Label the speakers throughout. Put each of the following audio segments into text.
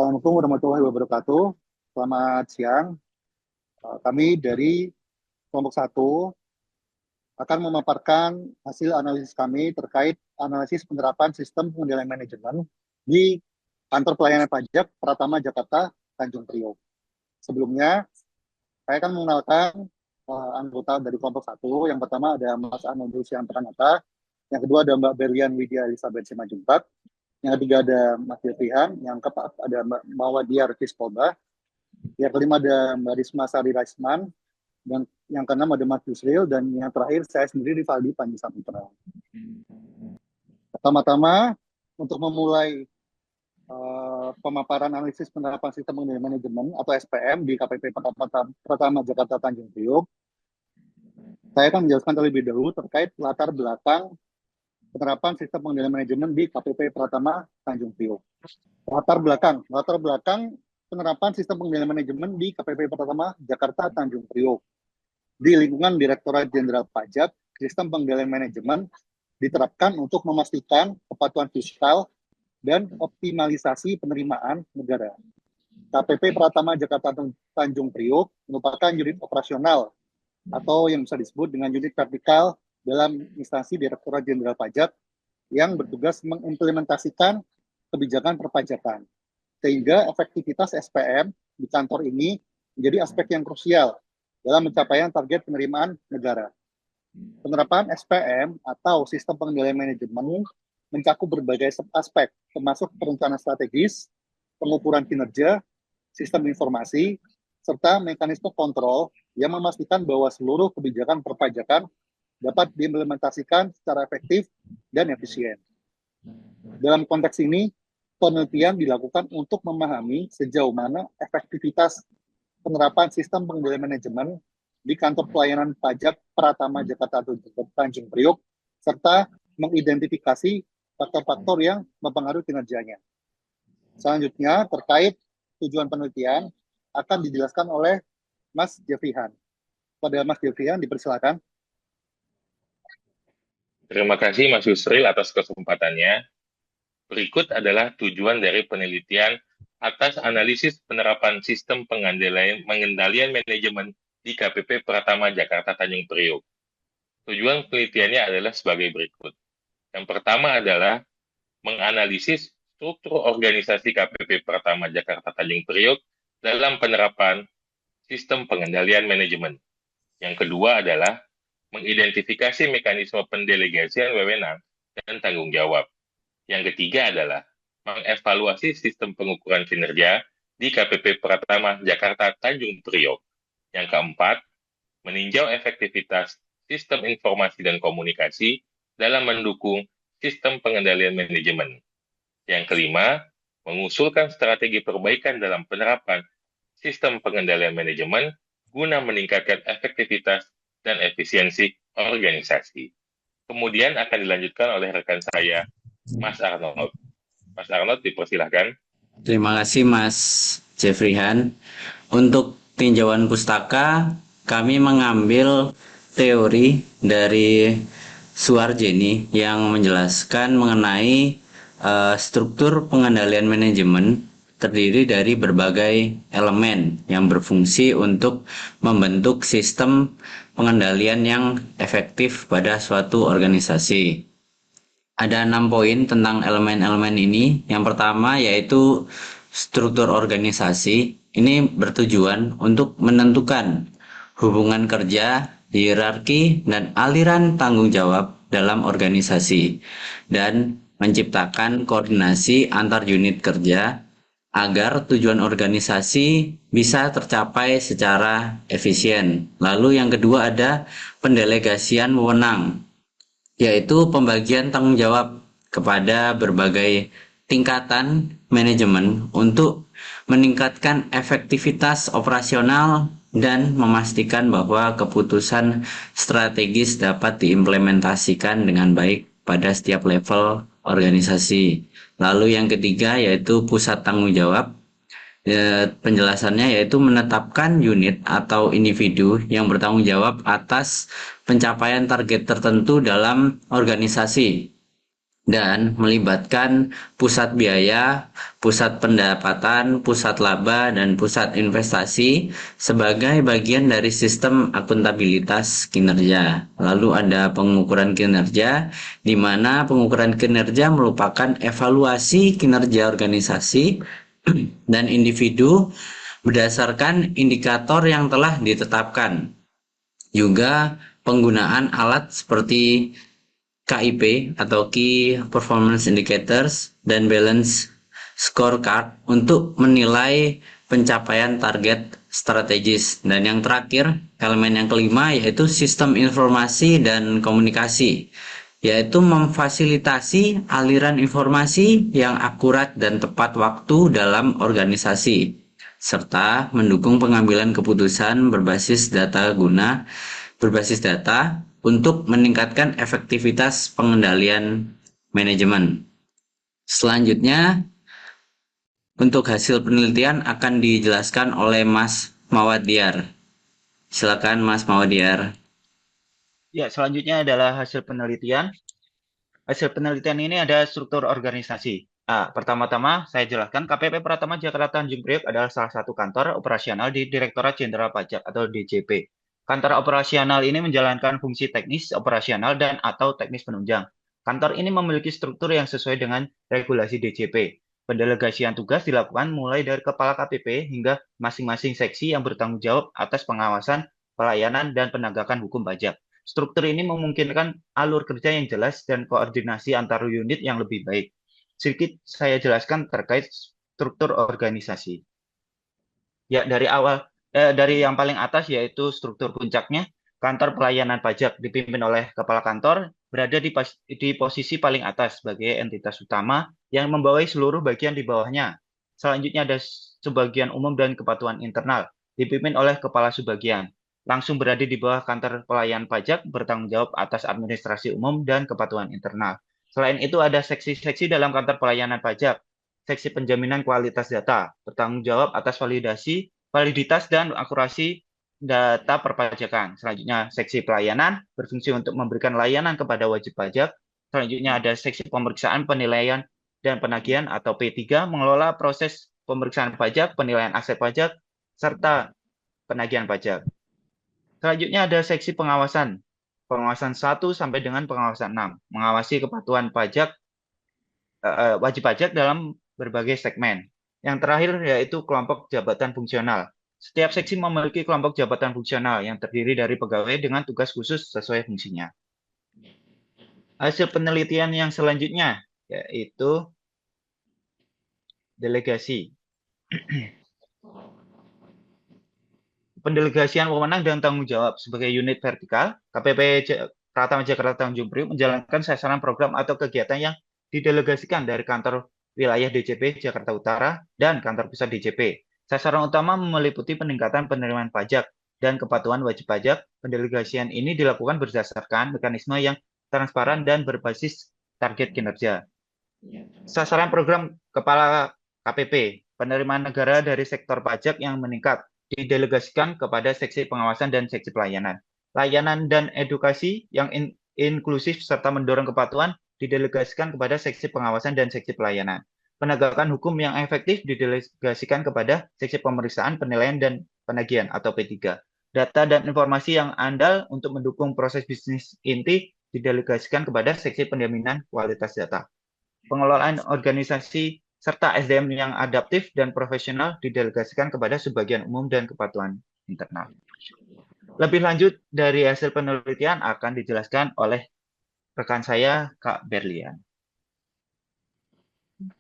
Speaker 1: Assalamualaikum warahmatullahi wabarakatuh. Selamat siang. Kami dari kelompok 1 akan memaparkan hasil analisis kami terkait analisis penerapan sistem pengendalian manajemen di kantor pelayanan pajak Pratama Jakarta Tanjung Priok. Sebelumnya, saya akan mengenalkan anggota dari kelompok 1. Yang pertama ada Mas Arnoldo Siantaranata, yang kedua ada Mbak Berlian Widya Elizabeth Simanjuntak, yang ketiga ada Mas Devihan, yang keempat ada Mbak Mawadia Revispolba, yang kelima ada Mbak Risma Sari Raisman, dan yang keenam ada Mas Yusril, dan yang terakhir saya sendiri Rivaldi Panji Saputra. Pertama-tama, untuk memulai pemaparan analisis penerapan sistem pengendalian manajemen atau SPM di KPP Pratama Jakarta Tanjung Priok, saya akan menjelaskan terlebih dahulu terkait latar belakang penerapan sistem pengendalian manajemen di KPP Pratama Tanjung Priok. Latar belakang penerapan sistem pengendalian manajemen di KPP Pratama Jakarta Tanjung Priok. Di lingkungan Direktorat Jenderal Pajak, sistem pengendalian manajemen diterapkan untuk memastikan kepatuhan fiskal dan optimalisasi penerimaan negara. KPP Pratama Jakarta Tanjung Priok merupakan unit operasional atau yang bisa disebut dengan unit vertikal dalam instansi Direktorat Jenderal Pajak yang bertugas mengimplementasikan kebijakan perpajakan. Sehingga efektivitas SPM di kantor ini menjadi aspek yang krusial dalam pencapaian target penerimaan negara. Penerapan SPM atau sistem pengendalian manajemen mencakup berbagai aspek, termasuk perencanaan strategis, pengukuran kinerja, sistem informasi, serta mekanisme kontrol yang memastikan bahwa seluruh kebijakan perpajakan dapat diimplementasikan secara efektif dan efisien. Dalam konteks ini, penelitian dilakukan untuk memahami sejauh mana efektivitas penerapan sistem pengendalian manajemen di kantor pelayanan pajak Pratama Jakarta Tanjung Priok, serta mengidentifikasi faktor-faktor yang mempengaruhi kinerjanya. Selanjutnya, terkait tujuan penelitian akan dijelaskan oleh Mas Jefrihan. Pada Mas Jefrihan, dipersilakan.
Speaker 2: Terima kasih Mas Yusril atas kesempatannya. Berikut adalah tujuan dari penelitian atas analisis penerapan sistem pengendalian manajemen di KPP Pratama Jakarta Tanjung Priok. Tujuan penelitiannya adalah sebagai berikut. Yang pertama adalah menganalisis struktur organisasi KPP Pratama Jakarta Tanjung Priok dalam penerapan sistem pengendalian manajemen. Yang kedua adalah mengidentifikasi mekanisme pendelegasian wewenang dan tanggung jawab. Yang ketiga adalah mengevaluasi sistem pengukuran kinerja di KPP Pratama Jakarta Tanjung Priok. Yang keempat, meninjau efektivitas sistem informasi dan komunikasi dalam mendukung sistem pengendalian manajemen. Yang kelima, mengusulkan strategi perbaikan dalam penerapan sistem pengendalian manajemen guna meningkatkan efektivitas dan efisiensi organisasi. Kemudian akan dilanjutkan oleh rekan saya, Mas Arnold. Mas Arnold, dipersilahkan.
Speaker 3: Terima kasih Mas Jefrihan. Untuk tinjauan pustaka, kami mengambil teori dari Suarjeni yang menjelaskan mengenai struktur pengendalian manajemen terdiri dari berbagai elemen yang berfungsi untuk membentuk sistem pengendalian yang efektif pada suatu organisasi. Ada 6 poin tentang elemen-elemen ini. Yang pertama yaitu struktur organisasi. Ini bertujuan untuk menentukan hubungan kerja, hierarki, dan aliran tanggung jawab dalam organisasi dan menciptakan koordinasi antar unit kerja agar tujuan organisasi bisa tercapai secara efisien. Lalu yang kedua ada pendelegasian wewenang, yaitu pembagian tanggung jawab kepada berbagai tingkatan manajemen untuk meningkatkan efektivitas operasional dan memastikan bahwa keputusan strategis dapat diimplementasikan dengan baik pada setiap level organisasi. Lalu yang ketiga yaitu pusat tanggung jawab. Penjelasannya yaitu menetapkan unit atau individu yang bertanggung jawab atas pencapaian target tertentu dalam organisasi dan melibatkan pusat biaya, pusat pendapatan, pusat laba, dan pusat investasi sebagai bagian dari sistem akuntabilitas kinerja. Lalu ada pengukuran kinerja, di mana pengukuran kinerja merupakan evaluasi kinerja organisasi dan individu berdasarkan indikator yang telah ditetapkan. Juga penggunaan alat seperti KIP atau Key Performance Indicators dan Balance Scorecard untuk menilai pencapaian target strategis. Dan yang terakhir, elemen yang kelima yaitu sistem informasi dan komunikasi, yaitu memfasilitasi aliran informasi yang akurat dan tepat waktu dalam organisasi, serta mendukung pengambilan keputusan berbasis data untuk meningkatkan efektivitas pengendalian manajemen. Selanjutnya, untuk hasil penelitian akan dijelaskan oleh Mas Mawadiar. Silakan Mas Mawadiar.
Speaker 4: Ya, selanjutnya adalah hasil penelitian. Hasil penelitian ini ada struktur organisasi. Pertama-tama saya jelaskan KPP Pratama Jakarta Tanjung Priok adalah salah satu kantor operasional di Direktorat Jenderal Pajak atau DJP. Kantor operasional ini menjalankan fungsi teknis, operasional, dan atau teknis penunjang. Kantor ini memiliki struktur yang sesuai dengan regulasi DJP. Pendelegasian tugas dilakukan mulai dari Kepala KPP hingga masing-masing seksi yang bertanggung jawab atas pengawasan, pelayanan, dan penegakan hukum pajak. Struktur ini memungkinkan alur kerja yang jelas dan koordinasi antar unit yang lebih baik. Sedikit saya jelaskan terkait struktur organisasi. Ya, dari yang paling atas yaitu struktur puncaknya, kantor pelayanan pajak dipimpin oleh kepala kantor berada di posisi paling atas sebagai entitas utama yang membawahi seluruh bagian di bawahnya. Selanjutnya ada subbagian umum dan kepatuhan internal dipimpin oleh kepala subbagian. Langsung berada di bawah kantor pelayanan pajak bertanggung jawab atas administrasi umum dan kepatuhan internal. Selain itu ada seksi-seksi dalam kantor pelayanan pajak. Seksi penjaminan kualitas data bertanggung jawab atas validitas dan akurasi data perpajakan. Selanjutnya, seksi pelayanan berfungsi untuk memberikan layanan kepada wajib pajak. Selanjutnya ada seksi pemeriksaan, penilaian, dan penagihan atau P3 mengelola proses pemeriksaan pajak, penilaian aset pajak, serta penagihan pajak. Selanjutnya ada seksi pengawasan. Pengawasan 1 sampai dengan pengawasan 6. Mengawasi kepatuhan pajak, wajib pajak dalam berbagai segmen. Yang terakhir yaitu kelompok jabatan fungsional. Setiap seksi memiliki kelompok jabatan fungsional yang terdiri dari pegawai dengan tugas khusus sesuai fungsinya. Hasil penelitian yang selanjutnya yaitu delegasi. Pendelegasian wewenang dan tanggung jawab sebagai unit vertikal, KPP Pratama Jakarta Tanjung Priok menjalankan sasaran program atau kegiatan yang didelegasikan dari kantor wilayah DJP Jakarta Utara dan kantor pusat DJP. Sasaran utama meliputi peningkatan penerimaan pajak dan kepatuhan wajib pajak. Pendelegasian ini dilakukan berdasarkan mekanisme yang transparan dan berbasis target kinerja. Sasaran program Kepala KPP, penerimaan negara dari sektor pajak yang meningkat, didelegasikan kepada seksi pengawasan dan seksi pelayanan. Layanan dan edukasi yang inklusif serta mendorong kepatuhan didelegasikan kepada seksi pengawasan dan seksi pelayanan. Penegakan hukum yang efektif didelegasikan kepada seksi pemeriksaan, penilaian, dan penagihan atau P3. Data dan informasi yang andal untuk mendukung proses bisnis inti didelegasikan kepada seksi penjaminan kualitas data. Pengelolaan organisasi serta SDM yang adaptif dan profesional didelegasikan kepada subbagian umum dan kepatuhan internal. Lebih lanjut dari hasil penelitian akan dijelaskan oleh rekan saya, Kak Berlian.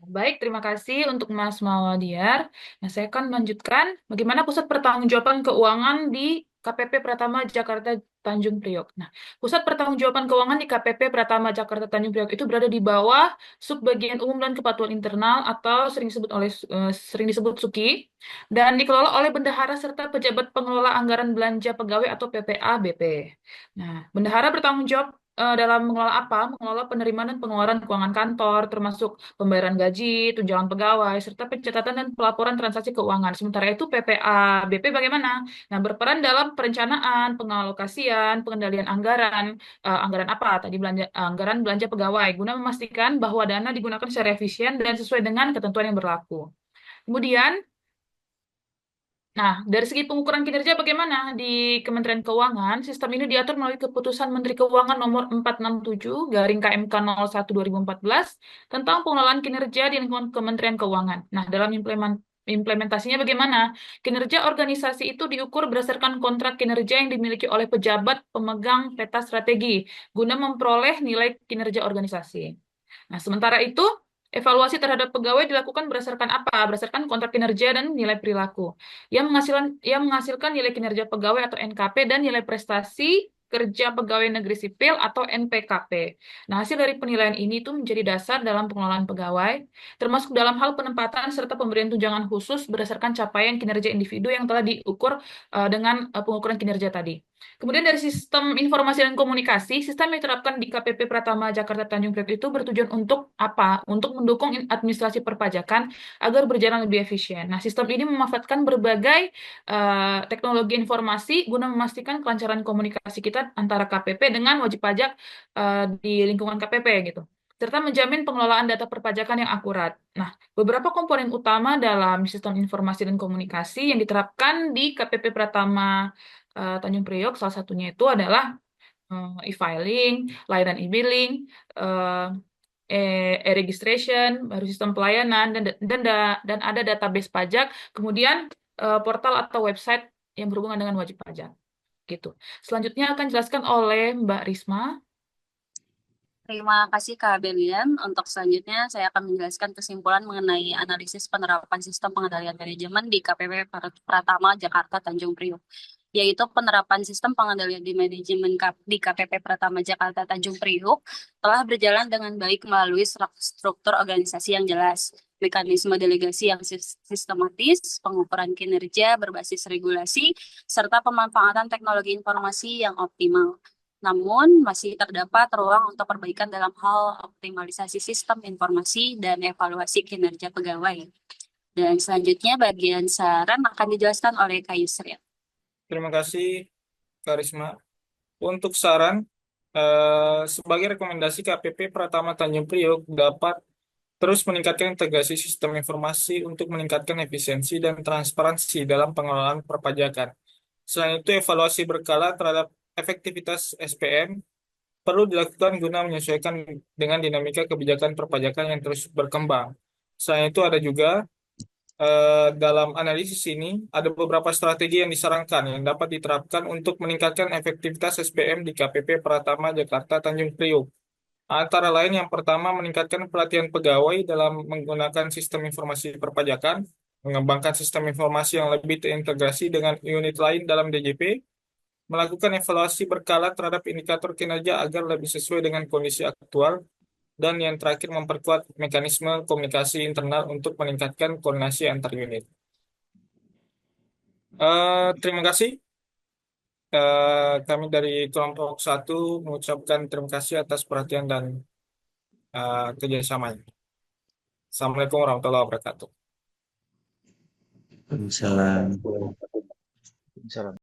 Speaker 5: Baik, terima kasih untuk Mas Mawadiar. Nah, saya akan melanjutkan bagaimana Pusat Pertanggungjawaban Keuangan di KPP Pratama Jakarta Tanjung Priok. Nah, Pusat Pertanggungjawaban Keuangan di KPP Pratama Jakarta Tanjung Priok itu berada di bawah Subbagian Umum dan Kepatuhan Internal atau sering disebut SUKI dan dikelola oleh bendahara serta pejabat pengelola anggaran belanja pegawai atau PPA BP. Nah, bendahara bertanggung jawab dalam mengelola apa? Mengelola penerimaan dan pengeluaran keuangan kantor, termasuk pembayaran gaji, tunjangan pegawai, serta pencatatan dan pelaporan transaksi keuangan. Sementara itu PPABP bagaimana? Nah, berperan dalam perencanaan, pengalokasian, pengendalian anggaran, anggaran apa? Tadi anggaran belanja pegawai, guna memastikan bahwa dana digunakan secara efisien dan sesuai dengan ketentuan yang berlaku. Kemudian, nah, dari segi pengukuran kinerja bagaimana di Kementerian Keuangan? Sistem ini diatur melalui Keputusan Menteri Keuangan Nomor 467 garing KMK 01 2014 tentang pengelolaan kinerja di lingkungan Kementerian Keuangan. Nah, dalam implementasinya bagaimana? Kinerja organisasi itu diukur berdasarkan kontrak kinerja yang dimiliki oleh pejabat pemegang peta strategi guna memperoleh nilai kinerja organisasi. Nah, sementara itu, evaluasi terhadap pegawai dilakukan berdasarkan apa? Berdasarkan kontrak kinerja dan nilai perilaku. Yang menghasilkan nilai kinerja pegawai atau NKP dan nilai prestasi kerja pegawai negeri sipil atau NPKP. Nah, hasil dari penilaian ini itu menjadi dasar dalam pengelolaan pegawai, termasuk dalam hal penempatan serta pemberian tunjangan khusus berdasarkan capaian kinerja individu yang telah diukur dengan pengukuran kinerja tadi. Kemudian dari sistem informasi dan komunikasi, sistem yang diterapkan di KPP Pratama Jakarta Tanjung Priok itu bertujuan untuk apa? Untuk mendukung administrasi perpajakan agar berjalan lebih efisien. Nah, sistem ini memanfaatkan berbagai teknologi informasi guna memastikan kelancaran komunikasi kita antara KPP dengan wajib pajak di lingkungan KPP gitu, serta menjamin pengelolaan data perpajakan yang akurat. Nah, beberapa komponen utama dalam sistem informasi dan komunikasi yang diterapkan di KPP Pratama Tanjung Priok, salah satunya itu adalah e-filing, layanan e-billing, e-registration, baru sistem pelayanan, dan ada database pajak, kemudian portal atau website yang berhubungan dengan wajib pajak. Gitu. Selanjutnya akan dijelaskan oleh Mbak Risma.
Speaker 6: Terima kasih Kak Belian. Untuk selanjutnya saya akan menjelaskan kesimpulan mengenai analisis penerapan sistem pengendalian manajemen di KPP Pratama Jakarta Tanjung Priok, yaitu penerapan sistem pengendalian di manajemen di KPP Pratama Jakarta Tanjung Priok telah berjalan dengan baik melalui struktur organisasi yang jelas, mekanisme delegasi yang sistematis, pengukuran kinerja berbasis regulasi, serta pemanfaatan teknologi informasi yang optimal. Namun, masih terdapat ruang untuk perbaikan dalam hal optimalisasi sistem informasi dan evaluasi kinerja pegawai. Dan selanjutnya bagian saran akan dijelaskan oleh Kak Yusril.
Speaker 7: Terima kasih, Kak Risma. Untuk saran, sebagai rekomendasi KPP Pratama Tanjung Priok dapat terus meningkatkan integrasi sistem informasi untuk meningkatkan efisiensi dan transparansi dalam pengelolaan perpajakan. Selain itu, evaluasi berkala terhadap efektivitas SPM perlu dilakukan guna menyesuaikan dengan dinamika kebijakan perpajakan yang terus berkembang. Selain itu, ada juga dalam analisis ini ada beberapa strategi yang disarankan yang dapat diterapkan untuk meningkatkan efektivitas SPM di KPP Pratama Jakarta Tanjung Priok. Antara lain yang pertama meningkatkan pelatihan pegawai dalam menggunakan sistem informasi perpajakan, mengembangkan sistem informasi yang lebih terintegrasi dengan unit lain dalam DJP, melakukan evaluasi berkala terhadap indikator kinerja agar lebih sesuai dengan kondisi aktual, dan yang terakhir memperkuat mekanisme komunikasi internal untuk meningkatkan koordinasi antar unit. Terima kasih. Kami dari kelompok 1 mengucapkan terima kasih atas perhatian dan kerjasamanya. Assalamualaikum warahmatullahi wabarakatuh.
Speaker 3: Salam.
Speaker 4: Salam.